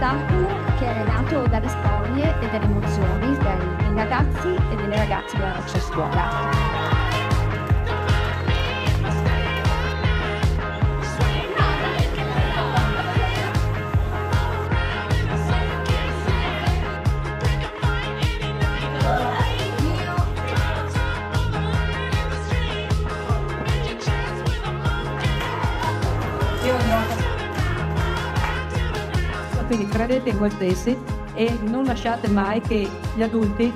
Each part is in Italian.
spettacolo che è nato dalle storie e dalle emozioni dei ragazzi e delle ragazze della nostra scuola. Quindi credete in voi stessi e non lasciate mai che gli adulti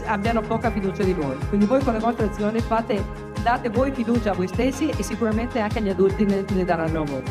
abbiano poca fiducia di voi. Quindi voi con le vostre azioni date voi fiducia a voi stessi e sicuramente anche gli adulti ne daranno a voi.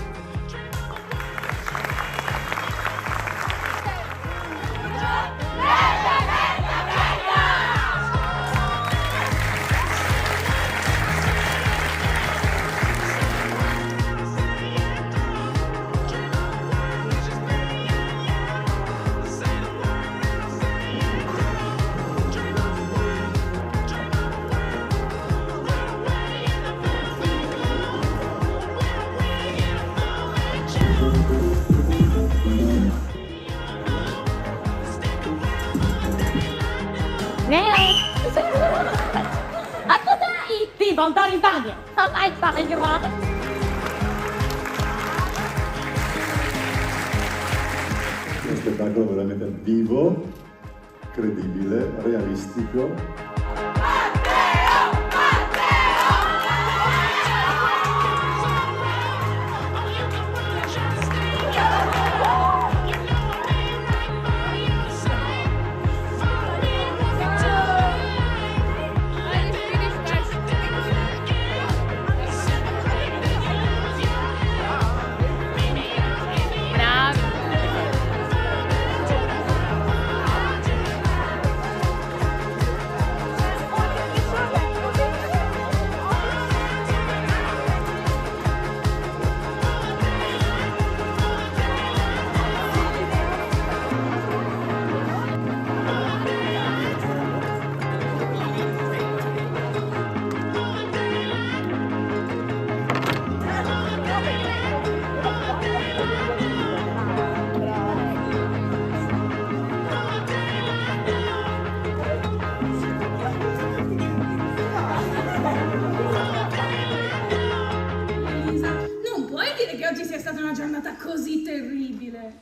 Devo andare in bagno, ormai sta in Uno spettacolo veramente vivo, credibile, realistico. Oggi sia stata una giornata così terribile.